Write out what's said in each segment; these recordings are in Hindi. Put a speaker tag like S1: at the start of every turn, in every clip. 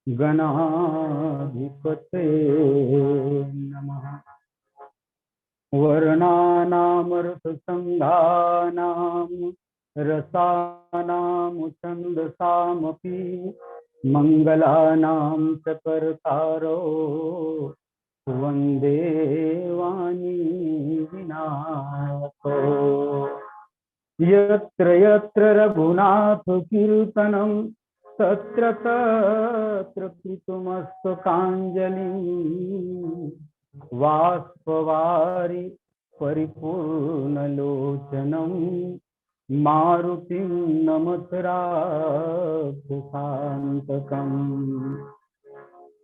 S1: गणाधिपते नमः। वर्णानामर्थसंधानां रसानां छन्दसामपि मंगलानां च कर्तारो वन्दे वाणी विनायको। यत्र यत्र रघुनाथ कीर्तनं तत्र तत्र कृतमस्तकाञ्जलिं वाष्पवारि परिपूर्णलोचनं मारुतिं नमत राक्षसान्तकम्।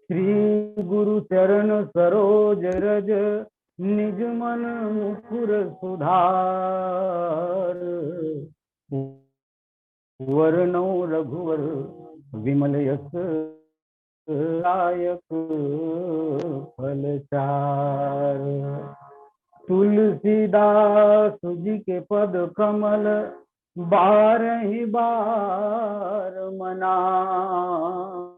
S1: श्री गुरु चरण सरोज रज निज मन मुकुर सुधार। वर्णो रघुवर विमल यश लायक फलचार। तुलसीदास जी के पद कमल बारहि बार मनाऊं।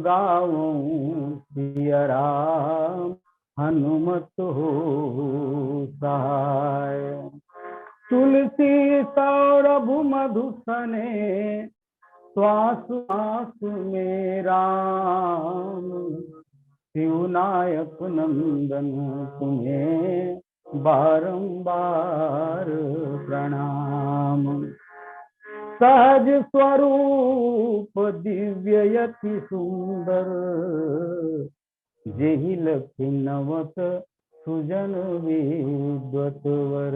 S1: गाऊं सिया राम हनुमत हो सहाय। तुलसी सौरभ मधुसने श्वास श्वास में राम। शिवनायक नंदन तुम्हें बारंबार प्रणाम। सहज स्वरूप दिव्य यति सुंदर जेहि लखि नवत सुजन विद्वत वर।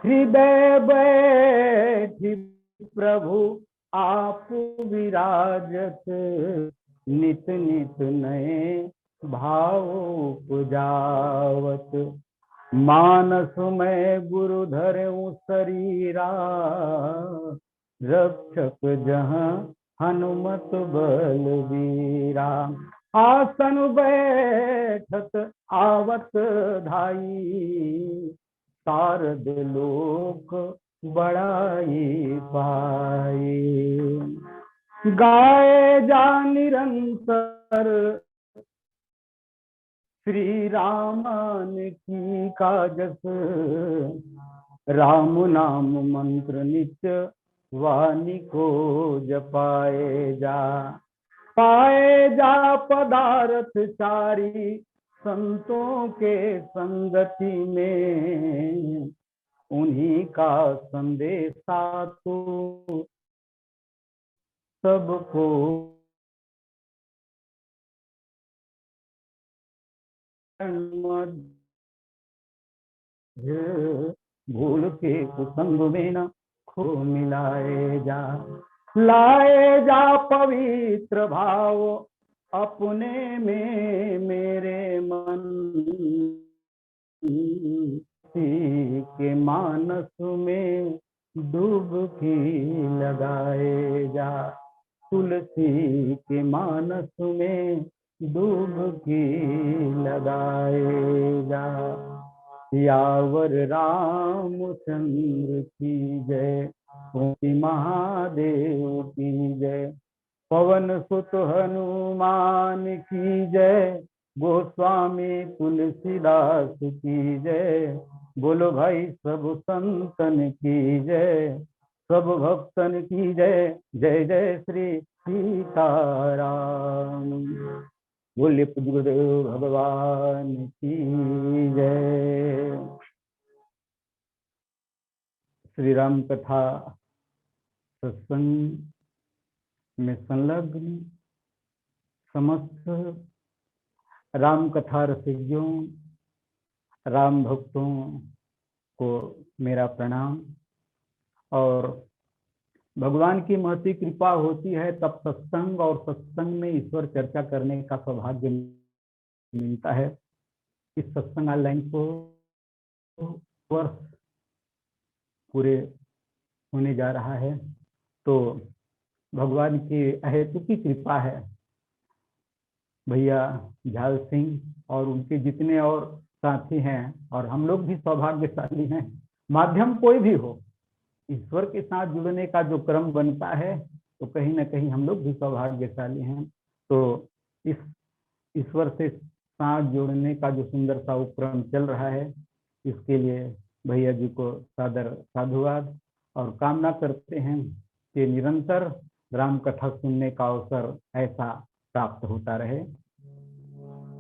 S1: हृदय बैठि प्रभु आप विराजत नित नित नए भाव उपजावत। मानस में गुरु धरऊं शरीरा रक्षक जहाँ हनुमत बलवीरा। आसन बैठत आवत धाई शारद लोक बड़ाई पाई। गाए जा निरंतर श्री रामान की काजस। राम नाम मंत्र नित्य वाणी को जपाए जा। पाए जा पदार्थ चारी संतों के संगति में। उन्हीं का संदेशा तो सबको भूल के कुसंग में न खो मिलाए जा। लाए जा पवित्र भाव अपने में मेरे मन। के मानस में डुबकी लगाए जा। तुलसी के मानस में डुबकी लगाए जा। यावर रामचंद्र की जय। ओम महादेव की जय। पवन सुत हनुमान की जय। गोस्वामी तुलसीदास की जय। बोलो भाई सब संतन की जय, सब भक्तन की जय। जय जय श्री सीताराम। बोलिए पूज्य गुरुदेव भगवान की जय। श्री राम कथा सत्संग में संलग्न समस्त राम कथा रसिकों, राम भक्तों को मेरा प्रणाम। और भगवान की महती कृपा होती है तब सत्संग और सत्संग में ईश्वर चर्चा करने का सौभाग्य मिलता है। इस सत्संग ऑनलाइन को वर्ष पूरे होने जा रहा है, तो भगवान की अहेतुकी कृपा है। भैया झाल सिंह और उनके जितने और साथी हैं, और हम लोग भी सौभाग्यशाली हैं। माध्यम कोई भी हो, ईश्वर के साथ जुड़ने का जो क्रम बनता है, तो कहीं ना कहीं हम लोग भी सौभाग्यशाली हैं। तो इस ईश्वर से साथ जोड़ने का जो सुंदर सा उपक्रम चल रहा है, इसके लिए भैया जी को सादर साधुवाद, और कामना करते हैं कि निरंतर राम कथा सुनने का अवसर ऐसा प्राप्त होता रहे।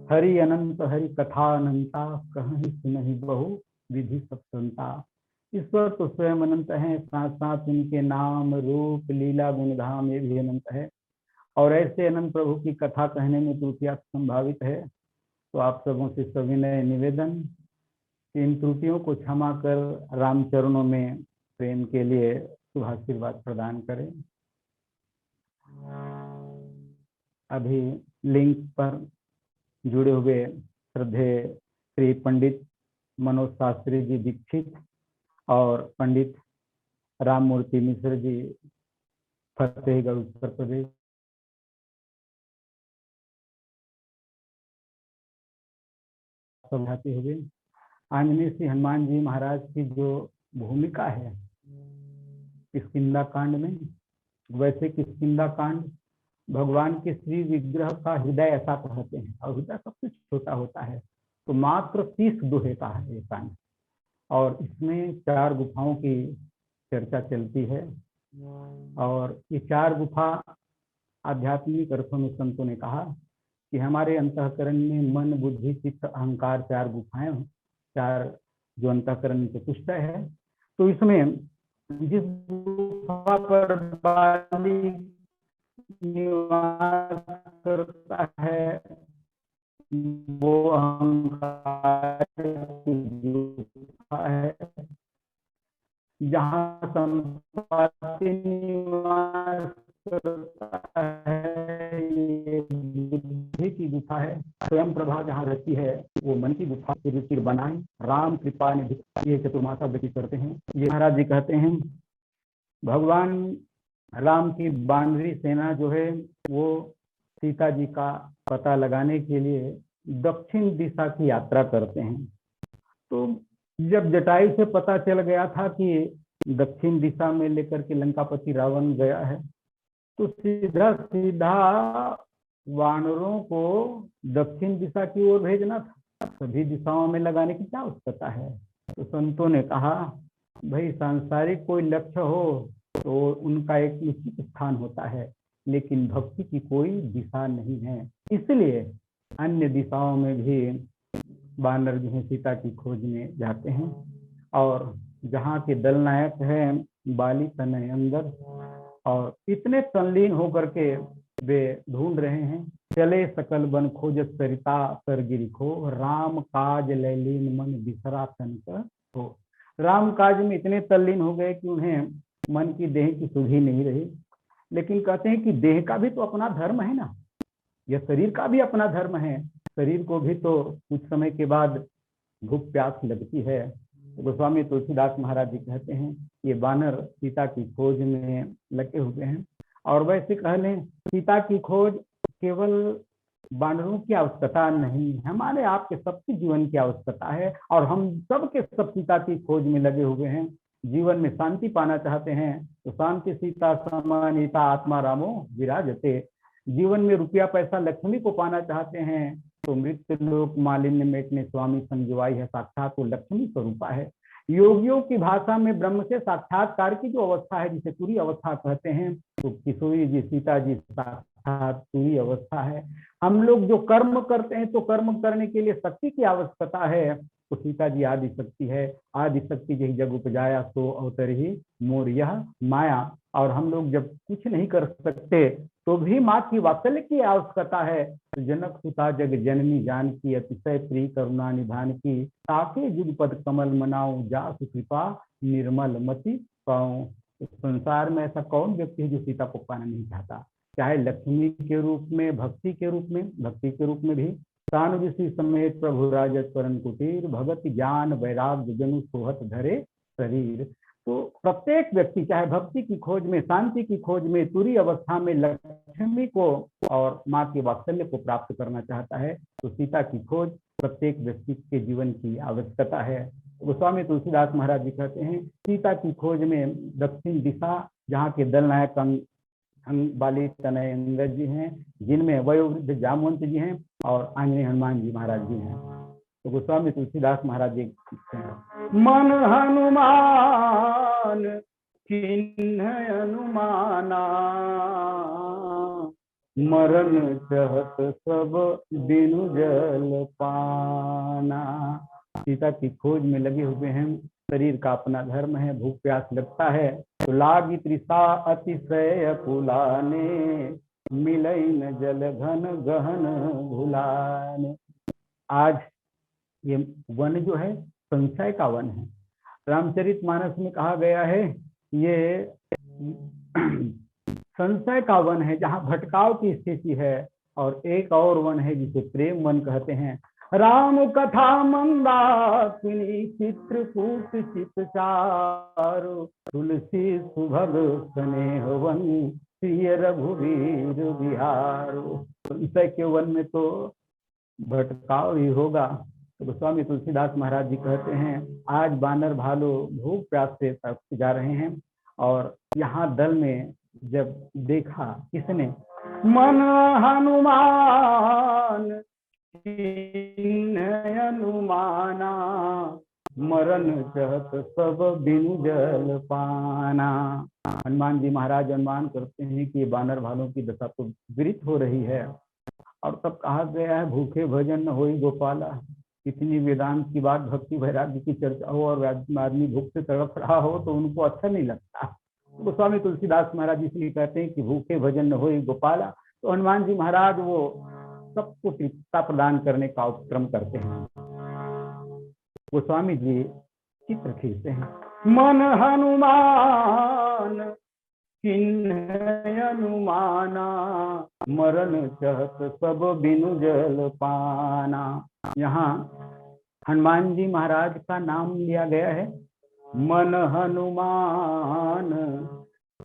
S1: हरि अनंत हरि कथा अनंता, कहीं सुनहि बहु विधि सब सुनता। ईश्वर तो स्वयं अनंत है, साथ साथ उनके नाम रूप लीला गुणधाम ये भी अनंत है। और ऐसे अनंत प्रभु की कथा कहने में त्रुटियां संभावित है। तो आप सबों से सविनय निवेदन, इन त्रुटियों को क्षमा कर राम चरणों में प्रेम के लिए शुभाशीर्वाद प्रदान करें। अभी लिंक पर जुड़े हुए श्रद्धेय श्री पंडित मनोज शास्त्री जी दीक्षित और पंडित राम मूर्ति मिश्र जी फतेहगढ़ उत्तर प्रदेश समझाते हुए आंजनेय श्री हनुमान जी महाराज की जो भूमिका है किष्किंधा कांड में, वैसे किष्किंधा कांड भगवान के श्री विग्रह का हृदय ऐसा कहते हैं, और हृदय सब कुछ छोटा होता है। तो मात्र 30 दोहे का है ये कांड, और इसमें 4 गुफाओं की चर्चा चलती है। और ये 4 गुफा आध्यात्मिक अर्थों में संतों ने कहा कि हमारे अंतःकरण में मन बुद्धि चित्त अहंकार 4 गुफाएं, 4 जो अंतःकरण से पुष्ट है। तो इसमें जिस गुफा पर बाली निवास करता है वो अहंकार की गुफा है। जहाँ संपाति निवास करता है ये बुद्धि की गुफा है। स्वयं प्रभा जहाँ रहती है वो मन की गुफा से रुचि बनाए राम कृपा निधि, ये चतुर्मासा व्यतीत करते हैं। ये महाराज जी कहते हैं भगवान राम की बानरी सेना जो है वो सीता जी का पता लगाने के लिए दक्षिण दिशा की यात्रा करते हैं। तो जब जटायु से पता चल गया था कि दक्षिण दिशा में लेकर के लंकापति रावण गया है, तो सीधा सीधा वानरों को दक्षिण दिशा की ओर भेजना था, सभी दिशाओं में लगाने की क्या आवश्यकता है। तो संतों ने कहा भाई सांसारिक कोई लक्ष्य हो तो उनका एक निश्चित स्थान होता है, लेकिन भक्ति की कोई दिशा नहीं है। इसलिए अन्य दिशाओं में भी वानर जो है सीता की खोज में जाते हैं, और जहाँ के दल नायक हैं बाली तनय अंदर, और इतने तल्लीन होकर के वे ढूंढ रहे हैं। चले सकल बन खोज सरिता कर गिरिखो, राम काज लैलीन मन बिसरा तनक हो। राम काज में इतने तल्लीन हो गए कि उन्हें मन की देह की सुधि नहीं रही। लेकिन कहते हैं कि देह का भी तो अपना धर्म है ना, यह शरीर का भी अपना धर्म है। शरीर को भी तो कुछ समय के बाद भूख प्यास लगती है। तो गोस्वामी तुलसीदास महाराज जी कहते हैं ये वानर सीता की खोज में लगे हुए हैं। और वैसे कह लें सीता की खोज केवल वानरों की आवश्यकता नहीं, हमारे आपके सबके जीवन की आवश्यकता है, और हम सब के सब सीता की खोज में लगे हुए हैं। जीवन में शांति पाना चाहते हैं तो शांति सीता समानीता आत्मा रामो विराजते। जीवन में रुपया पैसा लक्ष्मी को पाना चाहते हैं तो मृत्यु लोक मालिन्य मेटने स्वामी संजीवाई है, साक्षात वो लक्ष्मी स्वरूपा है। योगियों की भाषा में ब्रह्म से साक्षात्कार की जो अवस्था है, जिसे पूरी अवस्था कहते हैं, तो किशोरी जी, सीता जी साक्षात पूरी अवस्था है। हम लोग जो कर्म करते हैं तो कर्म करने के लिए शक्ति की आवश्यकता है, तो सीता जी आदि शक्ति है। आदि शक्ति जही जग उपजाया सो अवतर ही मोर यह माया। और हम लोग जब कुछ नहीं कर सकते तो भी माँ की वात्सल्य की आवश्यकता है। जनक सुता जग जननी जान की, अतिशय प्रिय करुणा निधान की, ताके जुग पद कमल मनाऊं, जासु कृपा निर्मल मति पाऊं। संसार में ऐसा कौन व्यक्ति है जो सीता को पाना नहीं चाहता, चाहे लक्ष्मी के रूप में, भक्ति के रूप में, भक्ति के रूप में भी तानुविषि समेत प्रभु राजत परन कुटीर, भगत ज्ञान वैराग्य जनु सोहत धरे शरीर। तो प्रत्येक व्यक्ति चाहे भक्ति की खोज में, शांति की खोज में, तुरी अवस्था में लक्ष्मी को और माँ के वात्सल्य को प्राप्त करना चाहता है, तो सीता की खोज प्रत्येक व्यक्ति के जीवन की आवश्यकता है। गोस्वामी तुलसीदास महाराज जी कहते हैं, सीता की खोज में दक्षिण दिशा, जहाँ के दल नायक बाली तनय अंगद जी हैं, जिनमें वयोवृद्ध जामवंत जी हैं और आंजनेय हनुमान जी महाराज जी हैं। तो गोस्वामी तुलसीदास महाराज जी, मन हनुमान चिन्ह अनुमाना, मरण चहत सब बिनु जल पाना। सीता की खोज में लगे हुए हैं, शरीर का अपना धर्म है, भूख प्यास लगता है तो लागी तृषा अतिशय पुलाने, मिलई न जल घन गहन भुलाने। आज ये वन जो है संशय का वन है। रामचरितमानस में कहा गया है ये संशय का वन है, जहाँ भटकाव की स्थिति है। और एक और वन है जिसे प्रेम वन कहते हैं। राम कथा मंदाकिनी चित्रकूट चितचारु, तुलसी सुभग स्नेह वन, प्रिय रघुवीर बिहारो। संशय के वन में तो भटकाव ही होगा। तो गोस्वामी तुलसीदास महाराज जी कहते हैं, आज बानर भालू भूख प्यास से तड़प जा रहे हैं, और यहाँ दल में जब देखा किसने, मन हनुमान अनुमाना, मरण चहत सब बिनु जल पाना। हनुमान जी महाराज अनुमान करते हैं कि बानर भालू की दशा तो विपरीत हो रही है। और तब कहा गया है, भूखे भजन न होई गोपाला। इतनी वेदांत की बात, भक्ति वैराग्य की चर्चा हो और आदमी भूख से तड़प रहा हो तो उनको अच्छा नहीं लगता। तो गोस्वामी तुलसीदास महाराज इसलिए कहते हैं कि भूखे भजन न होई गोपाला। तो हनुमान जी महाराज वो सबको तृप्तता प्रदान करने का उपक्रम करते हैं। गोस्वामी जी चित्र खींचते हैं, मन हनुमान चिन्ह अनुमाना, मरण चहत सब बिनु जल पाना। यहाँ हनुमान जी महाराज का नाम लिया गया है, मन हनुमान।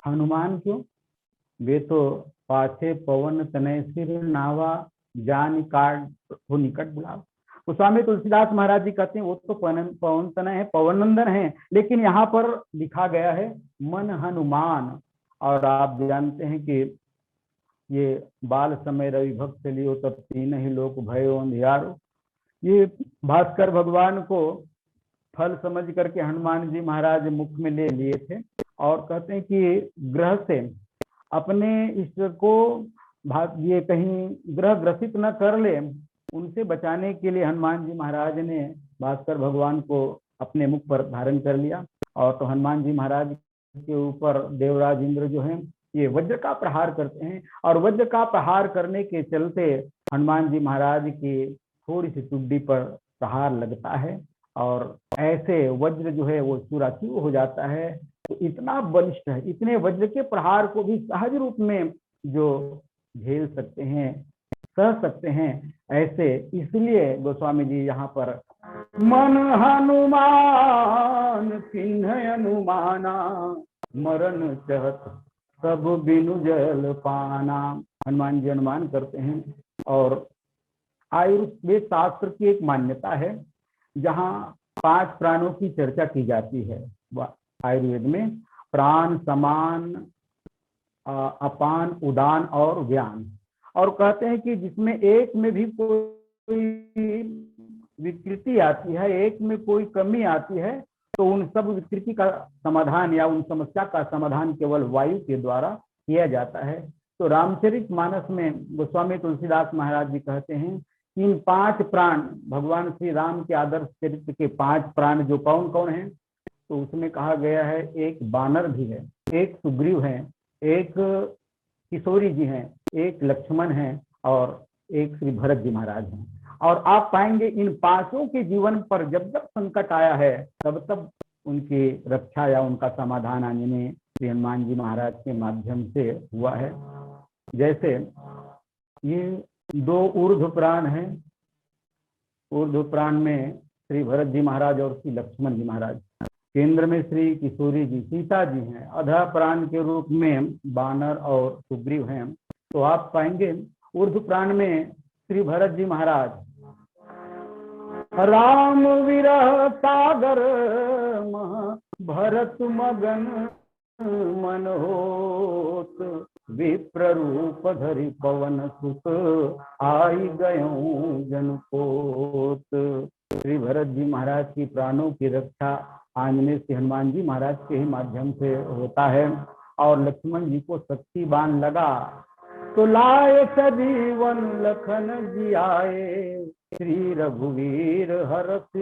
S1: हनुमान क्यों? वे तो पाछे पवन तनय सिर नावा, जान काट हो निकट बुलावा। तो स्वामी तुलसीदास महाराज जी कहते हैं वो तो पवन तनय है, पवन नंदन है, लेकिन यहाँ पर लिखा गया है मन हनुमान। और आप जानते हैं कि ये बाल समय रवि भक्त लियो तब तीन ही लोक भयो अंधियारो। ये भास्कर भगवान को फल समझ करके हनुमान जी महाराज मुख में ले लिए थे, और कहते हैं कि ग्रह से अपने ईश्वर को ये कहीं ग्रह ग्रसित न कर ले, उनसे बचाने के लिए हनुमान जी महाराज ने भास्कर भगवान को अपने मुख पर धारण कर लिया। और तो हनुमान जी महाराज के ऊपर देवराज इंद्र जो है ये वज्र का प्रहार करते हैं, और वज्र का प्रहार करने के चलते हनुमान जी महाराज की थोड़ी सी टुड्डी पर प्रहार लगता है, और ऐसे वज्र जो है वो चूराचूर हो जाता है। तो इतना बलिष्ठ है, इतने वज्र के प्रहार को भी सहज रूप में जो झेल सकते हैं, सह सकते हैं, ऐसे इसलिए गोस्वामी जी यहाँ पर मन हनुमान चिन्ह अनुमाना, मरण चहत सब बिनु जल पाना। हनुमान जी अनुमान करते हैं। और आयुर्वेद शास्त्र की एक मान्यता है, जहाँ 5 प्राणों की चर्चा की जाती है आयुर्वेद में, प्राण, समान, अपान, उदान और व्यान। और कहते हैं कि जिसमें एक में भी कोई विकृति आती है, एक में कोई कमी आती है, तो उन सब विकृति का समाधान या उन समस्या का समाधान केवल वायु के द्वारा किया जाता है। तो रामचरितमानस में गोस्वामी तुलसीदास महाराज जी कहते हैं कि इन 5 प्राण, भगवान श्री राम के आदर्श चरित्र के 5 प्राण जो कौन कौन हैं, तो उसमें कहा गया है एक बानर भी है, एक सुग्रीव है, एक किशोरी जी हैं, एक लक्ष्मण है और एक श्री भरत जी महाराज हैं। और आप पाएंगे इन 5 के जीवन पर जब जब संकट आया है तब तब उनकी रक्षा या उनका समाधान आंजनेय श्री हनुमान जी महाराज के माध्यम से हुआ है। जैसे ये 2 ऊर्ध्व प्राण हैं, ऊर्ध्व प्राण में श्री भरत जी महाराज और श्री लक्ष्मण जी महाराज, केंद्र में श्री किशोरी जी सीता जी हैं, अधा प्राण के रूप में बानर और सुग्रीव हैं। तो आप पाएंगे ऊर्ध्व प्राण में श्री भरत जी महाराज, राम विरह सागर भरत मगन मन होत, विप्र रूप धरि पवन सुत आई गयों जनपोत। श्री भरत जी महाराज की प्राणों की रक्षा आंजनेय श्री हनुमान जी महाराज के ही माध्यम से होता है। और लक्ष्मण जी को शक्ति बाण लगा तो लाए सजीवन लखन जी आए, श्री रघुवीर हरष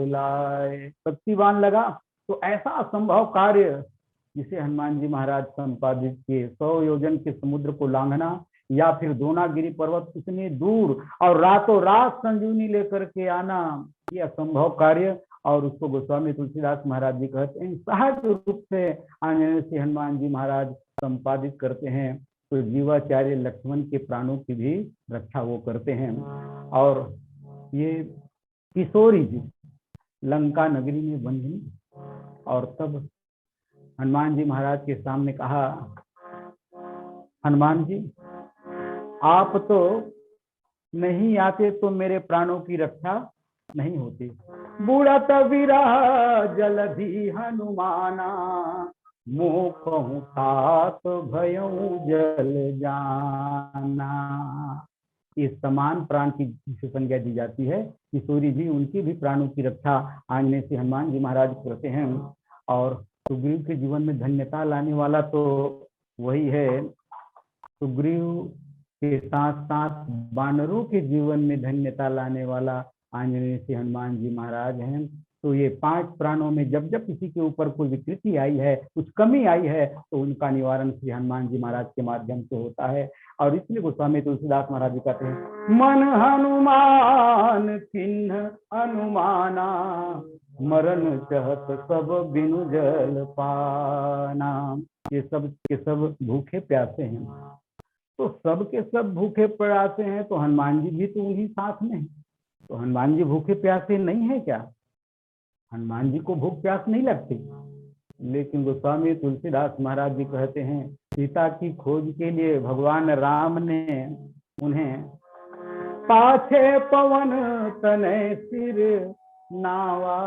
S1: लाए। शक्ति बाण लगा तो ऐसा असंभव कार्य जिसे हनुमान जी महाराज संपादित किए, 100 योजन के समुद्र को लांघना या फिर द्रोणागिरी पर्वत इतने दूर और रातों रात संजीवनी लेकर के आना, ये असंभव कार्य। और उसको गोस्वामी तुलसीदास महाराज जी कहते हैं सहज रूप से आंजनेय श्री हनुमान जी महाराज संपादित करते हैं। तो जीवाचार्य लक्ष्मण के प्राणों की भी रक्षा वो करते हैं। और ये किशोरी जी लंका नगरी में बंधनी, और तब हनुमान जी महाराज के सामने कहा, हनुमान जी आप तो नहीं आते तो मेरे प्राणों की रक्षा नहीं होती। बुढ़त विरह जलधि हनुमाना, मोह कहूँ तात भयऊ जल जाना। इस समान प्राण की संज्ञा दी जाती है। किशोरी जी उनकी भी प्राणों की रक्षा आंजनेय श्री हनुमान जी महाराज करते हैं। और सुग्रीव के जीवन में धन्यता लाने वाला तो वही है, सुग्रीव के साथ साथ बानरों के जीवन में धन्यता लाने वाला आंजनेय श्री हनुमान जी महाराज हैं। तो ये 5 प्राणों में जब जब किसी के ऊपर कोई विकृति आई है, कुछ कमी आई है, तो उनका निवारण श्री हनुमान जी महाराज के माध्यम से होता है। और इसलिए गोस्वामी तुलसीदास महाराज जी कहते हैं, मन हनुमान चिन्ह अनुमाना, मरण चहत सब बिनु जल पाना। ये सब के सब भूखे प्यासे हैं। तो सब के सब भूखे प्यासे हैं, तो हनुमान जी भी तो उन्हीं साथ में हैं। तो हनुमान जी भूखे प्यासे नहीं है क्या? हनुमान जी को भूख प्यास नहीं लगती। लेकिन गोस्वामी तुलसीदास महाराज जी कहते हैं, सीता की खोज के लिए भगवान राम ने उन्हें पाछे पवन तनय सिर नावा।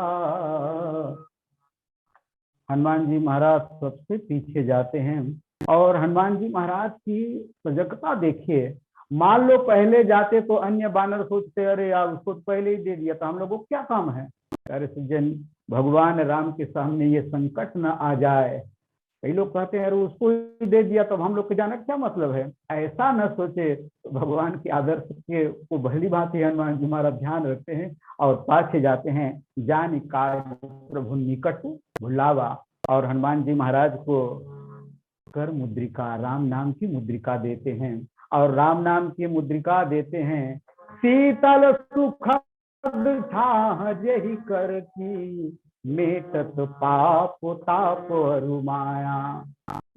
S1: हनुमान जी महाराज सबसे पीछे जाते हैं। और हनुमान जी महाराज की सजगता देखिए। मान लो पहले जाते तो अन्य बानर सोचते अरे यार उसको तो पहले ही दे दिया था, हम लोगों को क्या काम है। अरे सज्जन, भगवान राम के सामने ये संकट न आ जाए। कई लोग कहते हैं अरे उसको ही दे दिया तो हम लोग को जाना क्या मतलब है। ऐसा न सोचे। तो भगवान के आदर्श के को भली भांति हनुमान जी महाराज ध्यान रखते हैं और पाछे जाते हैं। जान काज प्रभु निकट भुलावा। और हनुमान जी महाराज को कर मुद्रिका, राम नाम की मुद्रिका देते हैं। और राम नाम की मुद्रिका देते हैं, शीतल सुखद छाह जेहि कर की, मेटत पाप ताप रुमाया।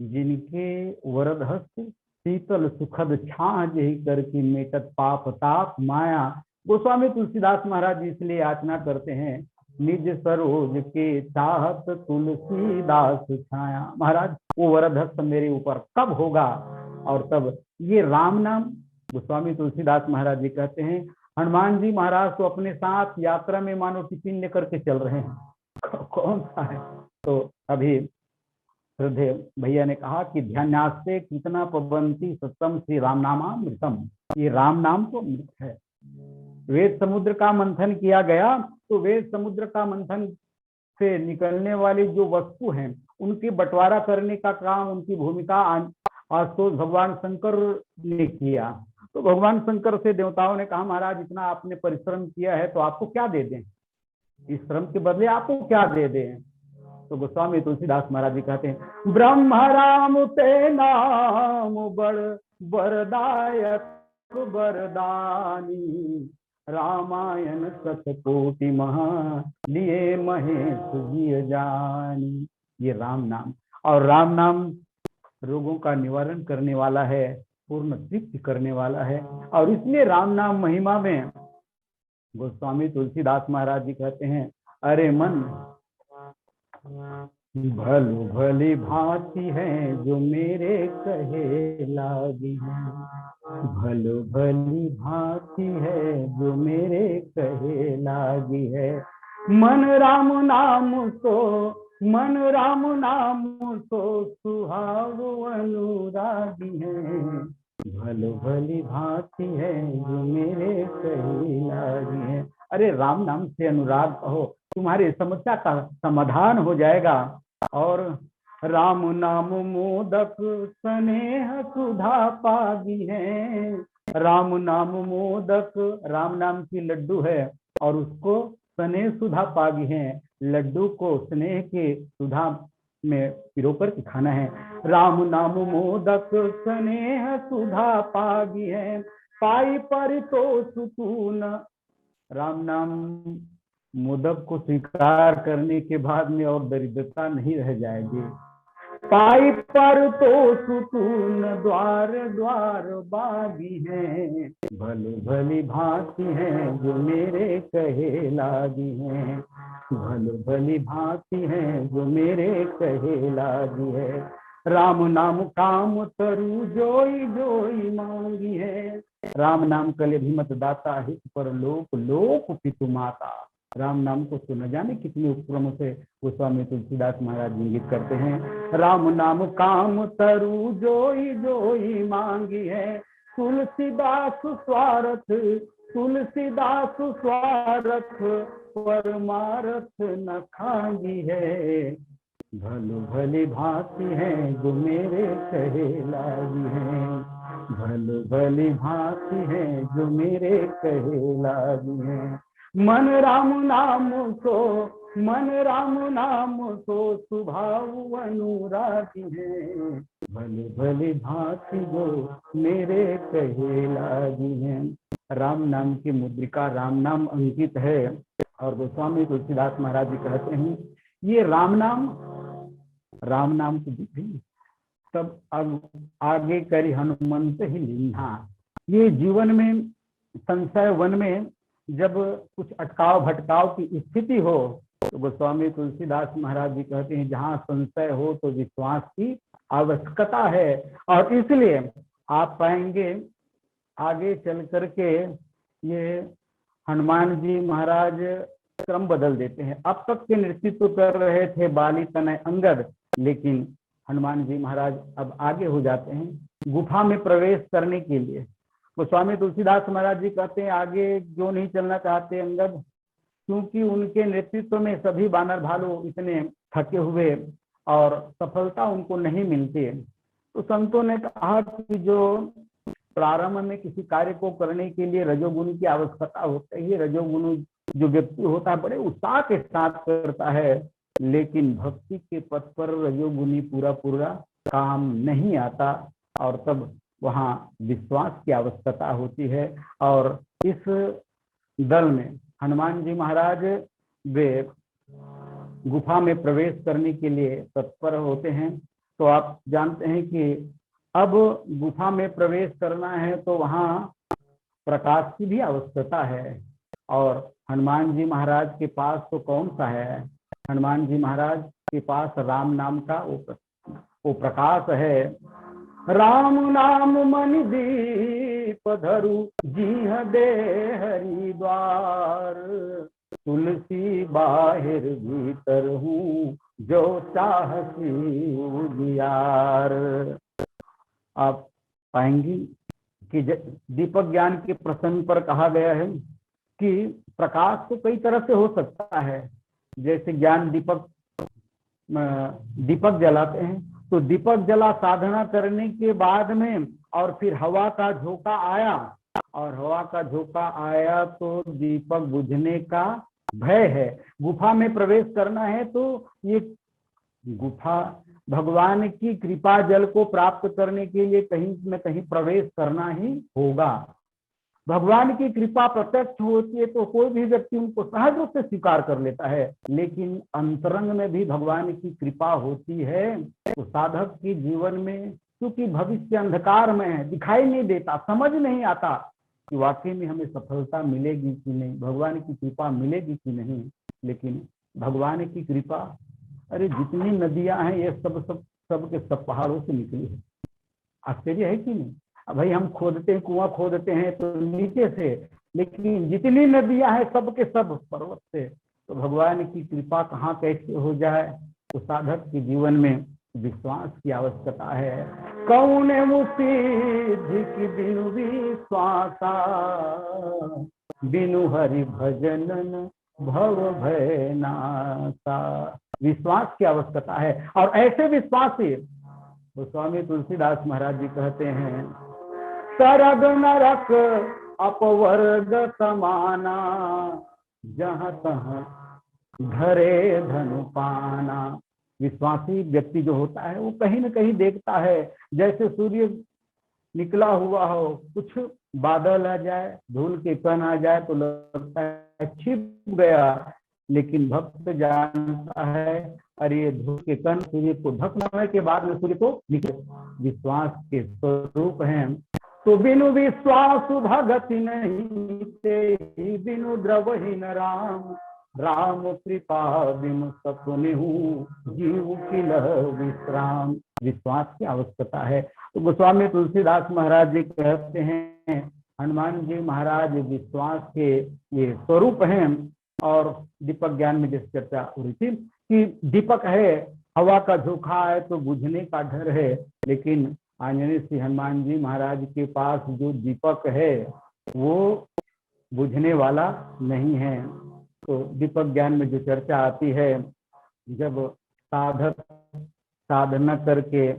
S1: जिनके वरद हस्त शीतल सुखद छाह जेहि कर की, मेटत पाप ताप माया। गोस्वामी तुलसीदास महाराज इसलिए याचना करते हैं, निज सरोज के चाहत तुलसीदास छाया। महाराज वो वरद हस्त मेरे ऊपर कब होगा। और तब ये राम नाम, गोस्वामी तुलसीदास महाराज जी कहते हैं, हनुमान जी महाराज तो अपने साथ यात्रा में मानो टिफिन लेकर के चल रहे हैं। कौन सा है। तो अभी श्रद्धेय भैया ने कहा कि ध्यानास्ते कितना पवंती सत्यम श्री राम नामामृतम। ये राम नाम तो अमृत है। वेद समुद्र का मंथन किया गया, तो वेद समुद्र का मंथन से निकलने वाली जो वस्तु हैं उनकी बंटवारा करने का काम, उनकी भूमिका आशुतोष भगवान शंकर ने किया। तो भगवान शंकर से देवताओं ने कहा, महाराज इतना आपने परिश्रम किया है तो आपको क्या दे दें, इस श्रम के बदले आपको क्या दे दें। तो गोस्वामी तुलसीदास महाराज जी कहते हैं, ब्रह्म राम ते नाम बड़ बरदायक बरदानी, रामायण शतकोटि महा लिए महेश जी जानी। ये राम नाम, और राम नाम रोगों का निवारण करने वाला है, पूर्ण तृप्ति करने वाला है। और इसलिए राम नाम महिमा में गोस्वामी तुलसीदास महाराज जी कहते हैं, अरे मन भलो भली भांति है जो मेरे कहे लागी है, भलो भली भांति है जो मेरे कहे लागी है। मन राम नाम सो, मन राम नाम सो सुहाव अनुरागी है, भलो भली भांति है जो मेरे कहे लागी है। अरे राम नाम से अनुराग कहो, तुम्हारी समस्या का समाधान हो जाएगा। और राम नाम मोदक स्नेह सुधा पागी है, राम नाम मोदक, राम नाम की लड्डू है और उसको स्नेह सुधा पागी है, लड्डू को स्नेह के सुधा में पिरोकर के खाना है। राम नाम मोदक स्नेह सुधा पागी है, पाई परितोष तून, राम नाम मोदक को स्वीकार करने के बाद में और दरिद्रता नहीं रह जाएगी। पाई पर तो सुकून द्वार द्वार बागी है, भली भली भांति है जो मेरे कहे लागी है, भली भली भांति है जो मेरे कहे लागी है। राम नाम काम तरु जोई जोई मांगी है, राम नाम कले भीमत दाता हित पर लोक लोक पितु माता। राम नाम को तो न जाने कितने उपक्रमों से गोस्वामी तुलसीदास महाराज इंगित करते हैं। राम नाम काम तरु जोई जोई मांगी है, तुलसीदास स्वार्थ, तुलसीदास स्वार्थ परमार्थ न खांगी है, भलो भली भांति है जो मेरे कहे लागी है, भलो भली भांति है जो मेरे कहे लागी है। मन राम नाम सो, मन राम नाम सो स्वभाव अनुरागी है, भली भली भांति जो मेरे कहे लागी है। राम नाम की मुद्रिका राम नाम अंकित है। और गोस्वामी तुलसीदास महाराज जी कहते हैं, ये राम नाम की विधि तब आगे करी हनुमंत ही लिन्हा। ये जीवन में संशय वन में जब कुछ अटकाव भटकाव की स्थिति हो तो गोस्वामी तुलसीदास महाराज जी कहते हैं, जहाँ संशय हो तो विश्वास की आवश्यकता है। और इसलिए आप पाएंगे आगे चल करके ये हनुमान जी महाराज क्रम बदल देते हैं। अब तक के नेतृत्व कर रहे थे बाली तनय अंगद, लेकिन हनुमान जी महाराज अब आगे हो जाते हैं गुफा में प्रवेश करने के लिए। गोस्वामी तुलसीदास महाराज जी कहते हैं, आगे क्यों नहीं चलना चाहते अंगद, क्योंकि उनके नेतृत्व में सभी बानर भालू इतने थके हुए और सफलता उनको नहीं मिलती। तो संतों ने कहा कि जो प्रारंभ में किसी कार्य को करने के लिए रजोगुण की आवश्यकता होती है, रजोगुण जो व्यक्ति होता है बड़े उत्साह के साथ करता है, लेकिन भक्ति के पथ पर रजोगुणी पूरा काम नहीं आता, और तब वहाँ विश्वास की आवश्यकता होती है। और इस दल में हनुमान जी महाराज वे गुफा में प्रवेश करने के लिए तत्पर होते हैं। तो आप जानते हैं कि अब गुफा में प्रवेश करना है तो वहाँ प्रकाश की भी आवश्यकता है, और हनुमान जी महाराज के पास तो कौन सा है, हनुमान जी महाराज के पास राम नाम का वो प्रकाश है। राम नाम मनि दीप धरु जीह दे हरि द्वार, तुलसी बाहिर भीतर हूँ जो चाहती उजियार। आप पाएंगे कि दीपक ज्ञान के प्रसंग पर कहा गया है कि प्रकाश तो कई तरह से हो सकता है। जैसे ज्ञान दीपक जलाते हैं, तो दीपक जला साधना करने के बाद में और फिर हवा का झोंका आया, और हवा का झोंका आया तो दीपक बुझने का भय है। गुफा में प्रवेश करना है तो ये गुफा भगवान की कृपा जल को प्राप्त करने के लिए कहीं न कहीं प्रवेश करना ही होगा। भगवान की कृपा प्रत्यक्ष होती है तो कोई भी व्यक्ति उनको सहज रूप से स्वीकार कर लेता है, लेकिन अंतरंग में भी भगवान की कृपा होती है तो साधक के जीवन में, क्योंकि भविष्य अंधकार में है, दिखाई नहीं देता, समझ नहीं आता कि वाकई में हमें सफलता मिलेगी कि नहीं, भगवान की कृपा मिलेगी कि नहीं। लेकिन भगवान की कृपा, अरे जितनी नदियां हैं ये सब के सब पहाड़ों से निकली है। आश्चर्य है कि नहीं? अब भाई हम खोदते हैं, कुआं खोदते हैं तो नीचे से, लेकिन जितनी नदियां हैं सब के सब पर्वत से। तो भगवान की कृपा कहाँ कैसे हो जाए, तो साधक के जीवन में विश्वास की आवश्यकता है। कौन मुसीधि की बिनु विश्वासा, बिनु हरि भजनन भव भय नासा। विश्वास की आवश्यकता है, और ऐसे विश्वास से तो स्वामी तुलसीदास महाराज जी कहते हैं, सरग नरक अपवर्ग समाना, जहाँ तहाँ धरे धनु पाना। विश्वासी व्यक्ति जो होता है वो कहीं न कहीं देखता है, जैसे सूर्य निकला हुआ हो, कुछ बादल आ जाए, धूल के कण आ जाए तो लगता है छिप गया, लेकिन भक्त जानता है अरे ये धूल के कण सूर्य को ढकने के बाद में सूर्य को निकले। विश्वास के स्वरूप हैं। तो बिनु विश्वास भगति नहीं ते, बिनु द्रवहीन राम, राम कृपा बिनु सपने जीव किल विश्राम। विश्वास की आवश्यकता है। तो गोस्वामी तुलसीदास महाराज जी कहते हैं, हनुमान जी महाराज विश्वास के ये स्वरूप हैं। और दीपक ज्ञान में जिस चर्चा हो रही थी कि दीपक है, हवा का झोंका है तो बुझने का डर है, लेकिन आंजनेय श्री हनुमान जी महाराज के पास जो दीपक है वो बुझने वाला नहीं है। तो दीपक ज्ञान में जो चर्चा आती है, जब साधक साधना करके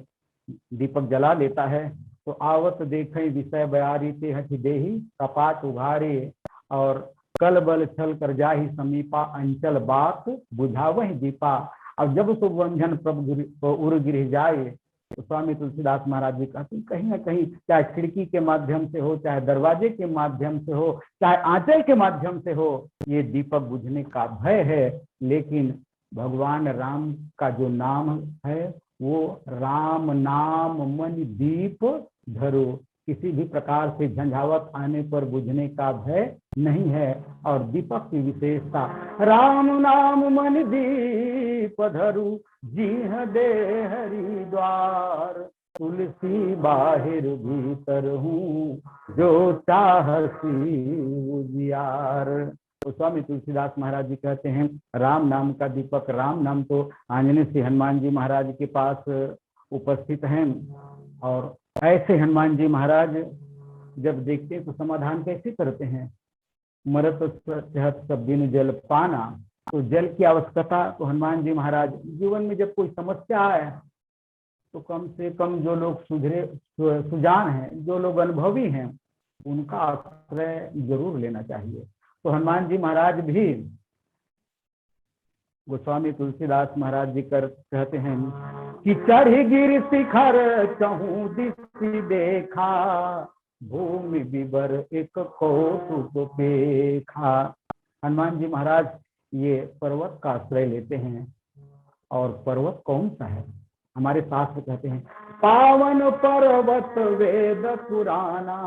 S1: दीपक जला लेता है तो आवत देखें विषय बयारी ते हठ देही कपाट उघारे, और कल बल छल कर जाहि समीपा, अंचल बात बुझा वही दीपा। अब जब सुबंधन प्रभु उर गिर जाए, तो स्वामी तुलसीदास महाराज जी कहते हैं कहीं ना कहीं, चाहे खिड़की के माध्यम से हो, चाहे दरवाजे के माध्यम से हो, चाहे आंचल के माध्यम से हो, ये दीपक बुझने का भय है। लेकिन भगवान राम का जो नाम है वो राम नाम मन दीप धरो, किसी भी प्रकार से झंझावत आने पर बुझने का भय नहीं है। और दीपक की विशेषता, राम नाम मन दीप धरु, जीह दे हरि द्वार, तुलसी बाहिर भीतर हूँ, जो चाहसी उजियार। तो स्वामी तुलसीदास महाराज जी कहते हैं, राम नाम का दीपक, राम नाम तो आंजनेय श्री हनुमान जी महाराज के पास उपस्थित हैं। और ऐसे हनुमान जी महाराज जब देखते हैं तो समाधान कैसे करते हैं, मरत चहत सब बिन जल पाना। तो जल की आवश्यकता तो हनुमान जी महाराज जीवन में जब कोई समस्या आए तो कम से कम जो लोग सुजान हैं, जो लोग अनुभवी हैं, उनका आश्रय जरूर लेना चाहिए। तो हनुमान जी महाराज भी गोस्वामी तुलसीदास महाराज जी कहते हैं कि चढ़ी गिर शिखर चहु दिशि देखा, भूमि विवर एक कौतुक पेखा। हनुमान जी महाराज ये पर्वत का आश्रय लेते हैं। और पर्वत कौन सा है? हमारे शास्त्र कहते हैं पावन पर्वत वेद पुराना।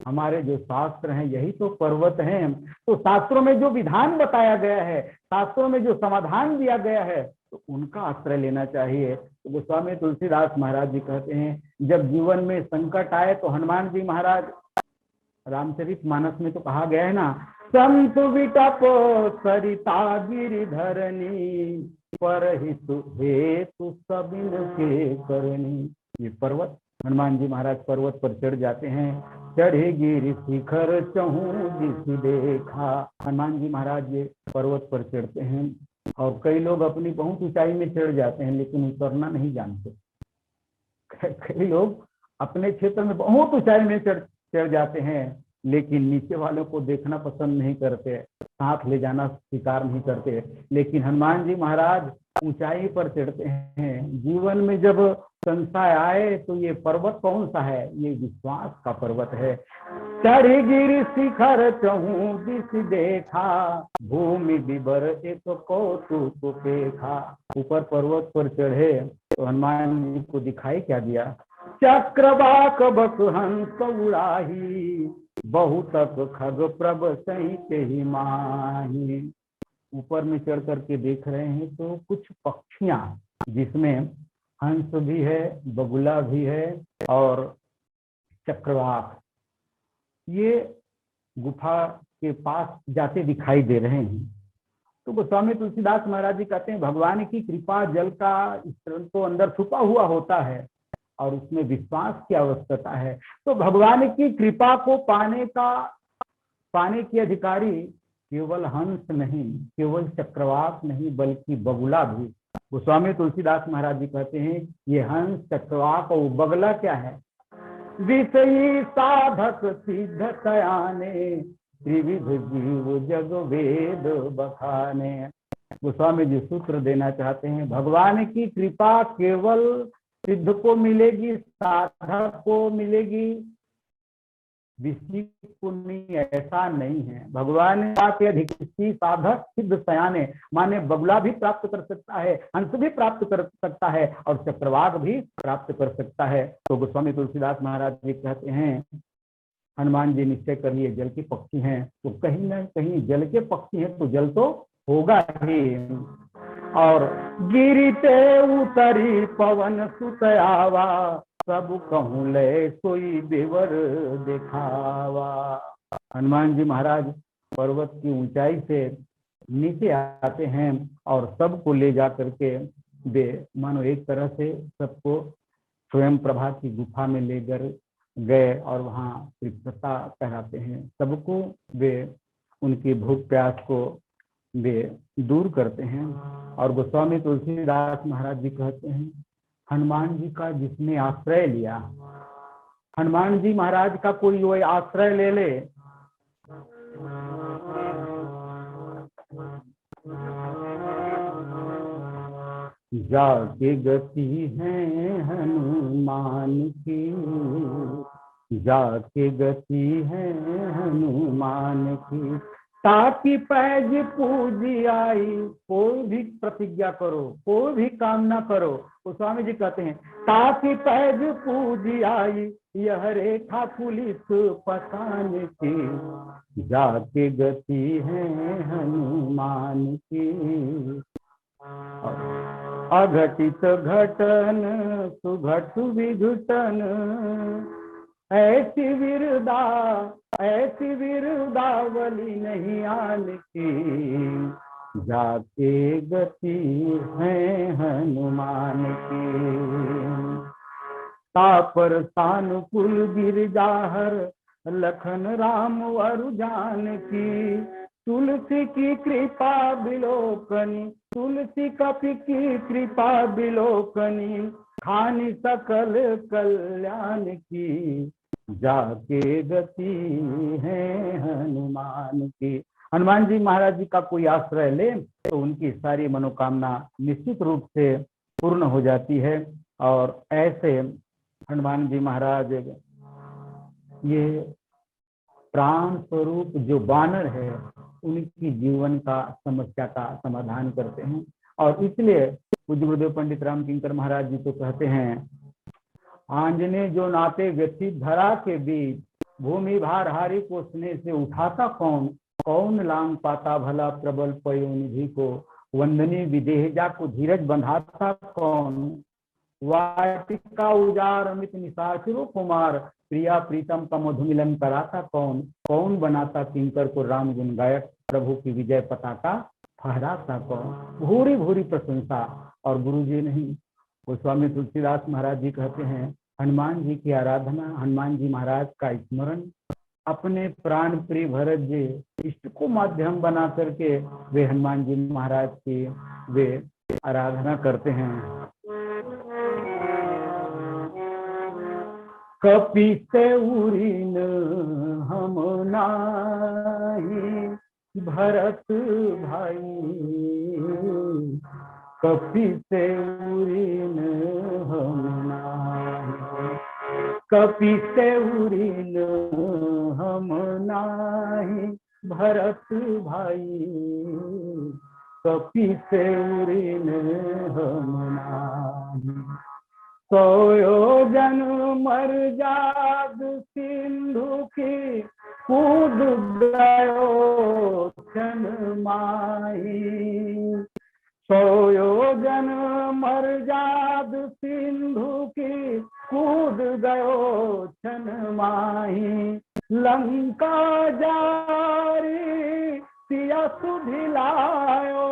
S1: हमारे जो शास्त्र हैं यही तो पर्वत हैं। तो शास्त्रों में जो विधान बताया गया है, शास्त्रों में जो समाधान दिया गया है, तो उनका आश्रय लेना चाहिए। तो गोस्वामी तुलसीदास महाराज जी कहते हैं, जब जीवन में संकट आए तो हनुमान जी महाराज, रामचरितमानस में तो कहा गया है ना, संत विटप सरिता गिरिधरनी, पर हितु हेतु सबिन के करनी। ये पर्वत हनुमान जी महाराज पर्वत पर चढ़ जाते हैं। चढ़े गिर शिखर चहूं दिस देखा। हनुमान जी महाराज ये पर्वत पर चढ़ते हैं और कई लोग अपनी बहुत ऊंचाई में चढ़ जाते हैं लेकिन उतरना नहीं जानते। कई लोग अपने क्षेत्र में बहुत ऊंचाई में चढ़ जाते हैं लेकिन नीचे वालों को देखना पसंद नहीं करते, साथ ले जाना स्वीकार नहीं करते। लेकिन हनुमान जी महाराज ऊंचाई पर चढ़ते हैं। जीवन में जब संशय आए तो ये पर्वत कौन सा है, ये विश्वास का पर्वत है। चढ़ी गिर शिखर चहूं दिस देखा, भूमि विवर एक कौतुक देखा। ऊपर पर्वत पर चढ़े तो हनुमान जी को दिखाई क्या दिया, चक्रवाक बक हंस उड़ाही, बहुतक खग प्रभ सहित ही माही। ऊपर में चढ़ करके देख रहे हैं तो कुछ पक्षियां जिसमें हंस भी है, बगुला भी है और चक्रवाक, ये गुफा के पास जाते दिखाई दे रहे हैं। तो गोस्वामी तुलसीदास महाराज जी कहते हैं भगवान की कृपा जल का स्तर तो अंदर छुपा हुआ होता है और उसमें विश्वास की आवश्यकता है। तो भगवान की कृपा को पाने की अधिकारी केवल हंस नहीं, केवल चक्रवाक नहीं, बल्कि बगुला भी। गोस्वामी तुलसीदास महाराज जी कहते हैं ये हंस, चक्रवाक और बगुला क्या है, विषयी साधक सिद्ध सयाने, त्रिविध जीव जग वेद बखाने। गोस्वामी जी सूत्र देना चाहते हैं भगवान की कृपा केवल सिद्ध को मिलेगी, साधक को मिलेगी, विषय को नहीं, ऐसा नहीं है। भगवान के अधिक साधक सिद्ध सयाने माने बगुला भी प्राप्त कर सकता है, हंस भी प्राप्त कर सकता है और चक्रवाक भी प्राप्त कर सकता है। तो गोस्वामी तुलसीदास महाराज जी कहते हैं हनुमान जी निश्चय कर लिए जल के पक्षी हैं, तो कहीं ना कहीं जल के पक्षी हैं तो जल तो होगा ही। और गिरते उतरी पवन सुत आवा, सब कहूं ले सोई देवर दिखावा। हनुमान जी महाराज पर्वत की ऊंचाई से नीचे आते हैं और सबको ले जा करके वे मानो एक तरह से सबको स्वयं प्रभा की गुफा में लेकर गए और वहाँ तृप्तता कहलाते हैं। सबको वे उनकी भूख प्यास को वे दूर करते हैं। और गोस्वामी तुलसीदास महाराज जी कहते हैं हनुमान जी का जिसने आश्रय लिया, हनुमान जी महाराज का कोई वो आश्रय ले ले, जाके गति है हनुमान की, जाके गति है हनुमान की, ताकि पैज पूजी आई। कोई भी प्रतिज्ञा करो, कोई भी कामना करो, तो स्वामी जी कहते हैं ताकि पैज पूजी आई, यह रेखा पुलिस पठान की, जाके गति है हनुमान की। अघटित घटन सुघट विघटन, ऐसी विरदावली नहीं आन की, जाके गति है हनुमान की। तापर सानुकूल गिरजाहर, लखन राम वरु जानकी, तुलसी की कृपा बिलोकनी, तुलसी कपि की कृपा बिलोकनी, खानी सकल कल्याण की, जाके गति है हनुमान की। हनुमान जी महाराज जी का कोई आश्रय ले तो उनकी सारी मनोकामना निश्चित रूप से पूर्ण हो जाती है। और ऐसे हनुमान जी महाराज ये प्राण स्वरूप जो वानर है उनकी जीवन का समस्या का समाधान करते हैं। और इसलिए पूज्य गुरुदेव पंडित राम किंकर महाराज जी तो कहते हैं आंजने जो नाते व्यथित धरा के बीच, भूमि भार हारी को स्नेह से उठाता कौन, कौन लांग पाता भला प्रबल पयोनिधि को, वंदनी विदेहजा को धीरज बंधाता कौन, वाटिका उजार अमित निशाचरो कुमार, प्रिया प्रीतम का मधुमिलन कराता कौन, कौन बनाता किंकर को राम गुण गायक, प्रभु की विजय पताका फहराता कौन। भूरी भूरी प्रशंसा। और गुरु जी नहीं, गोस्वामी तुलसीदास महाराज जी कहते हैं हनुमान जी की आराधना, हनुमान जी महाराज का स्मरण, अपने प्राण प्रिय भरत जी इष्ट को माध्यम बना करके वे हनुमान जी महाराज की वे आराधना करते हैं। कपि से उरीन हम नाही भरत भाई, कपि से उरीन हम नाही, कपि से उरीन हम नाही भरत भाई, कपि से उरीन हम नाही। 100 योजन मर जाग सिंधु की, कूद गयो क्षण माही। 100 योजन मर जाग सिंधु की, कूद गयो क्षण माही। लंका जारी सिया सुधिलायो,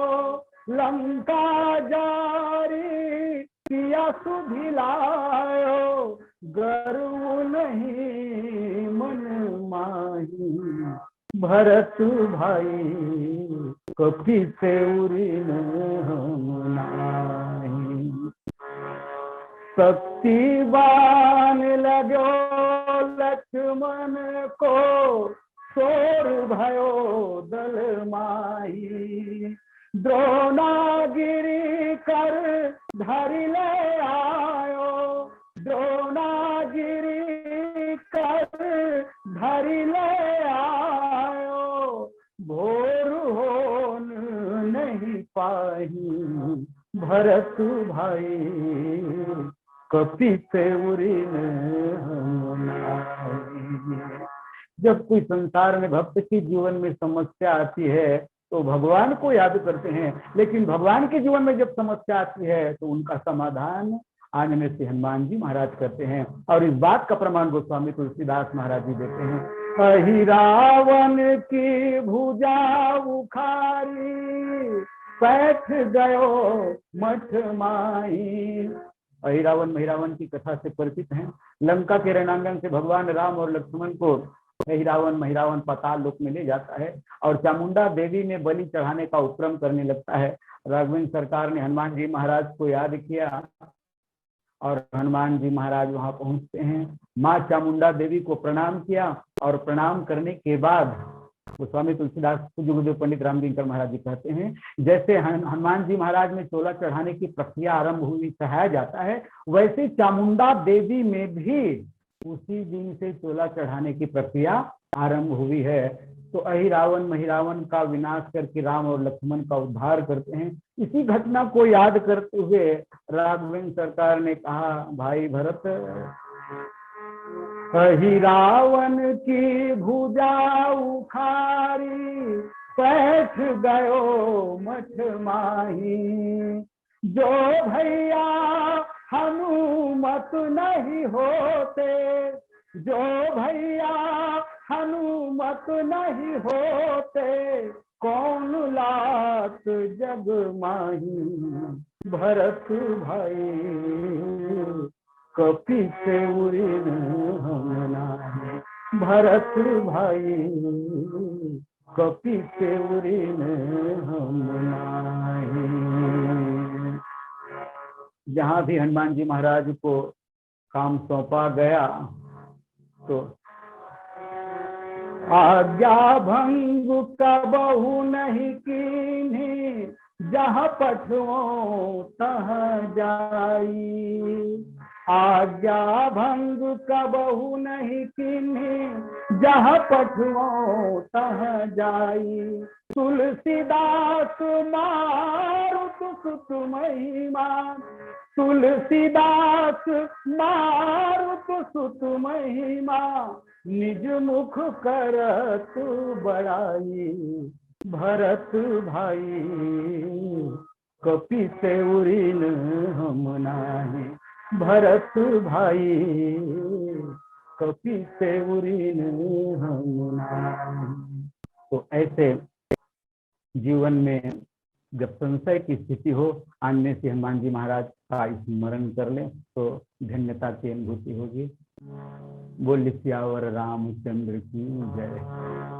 S1: लंका जारी सिया सुधिलायो, गर्व नहीं मन माही। भरत भाई कपि से उरीन हम नाही। शक्तिवान लगो लक्ष्मण को, शोर भयो दल माही। द्रोणागिरी कर धरि ले आयो, द्रोणागिरी कर धरि ले आयो, भोर होन नहीं पाही। भरत भाई कपि से उरीन हम नाही। जब कोई संसार में भक्त के जीवन में समस्या आती है तो भगवान को याद करते हैं, लेकिन भगवान के जीवन में जब समस्या आती है तो उनका समाधान आने से हनुमान जी महाराज करते हैं। और इस बात का प्रमाण गोस्वामी तुलसीदास महाराज जी देते हैं। अहि रावण की भुजा उखारी, बैठ गयो मठ माही। अहिरावण महिरावण की कथा से परिचित हैं। लंका के रणांगन से भगवान राम और लक्ष्मण को अहिरावण महिरावण पाताल लोक में ले जाता है और चामुंडा देवी में बलि चढ़ाने का उपक्रम करने लगता है। राघवेंद्र सरकार ने हनुमान जी महाराज को याद किया और हनुमान जी महाराज वहां पहुंचते हैं। माँ चामुंडा देवी को प्रणाम किया और प्रणाम करने के बाद गोस्वामी तुलसीदास गुरुदेव पंडित रामदिनकर महाराज जी कहते हैं, जैसे हनुमान जी महाराज में चोला चढ़ाने की प्रक्रिया आरंभ हुई कहा जाता है, वैसे चामुंडा देवी में भी उसी दिन से चोला चढ़ाने की प्रक्रिया आरंभ हुई है। तो अहिरावण महिरावण का विनाश करके राम और लक्ष्मण का उद्धार करते हैं। इसी घटना को याद करते हुए राघवेंद्र सरकार ने कहा, भाई भरत, अहिरावण की भुजा उखारी, बैठ गयो मठ माही। जो भैया हनुमत नहीं होते, जो भैया हनुमत नहीं होते, कौन लात जग माही। भरत भाई कपि से उरीन हम नाही। भरत भाई कपि से उरीन हम नाही। जहाँ भी हनुमान जी महाराज को काम सौंपा गया तो आज्ञा भंग कबहु नहीं कीन्ही, जहाँ पठुओं तहाँ जाई। आज्ञा भंग कबहु नहीं कीन्ही, जहाँ पठुओं तहाँ जाई। तुलसीदास मारुत सुत महिमा, तुलसीदास मारुत सुत महिमा, निज मुख करत बड़ाई। भरत भाई कपि से उरीन हम नाही। भरत भाई कपि से उरीन हम नाही। तो ऐसे जीवन में जब संशय की स्थिति हो, आने से हनुमान जी महाराज का स्मरण कर लें तो धन्यता की अनुभूति होगी। बोल सियावर रामचंद्र की जय।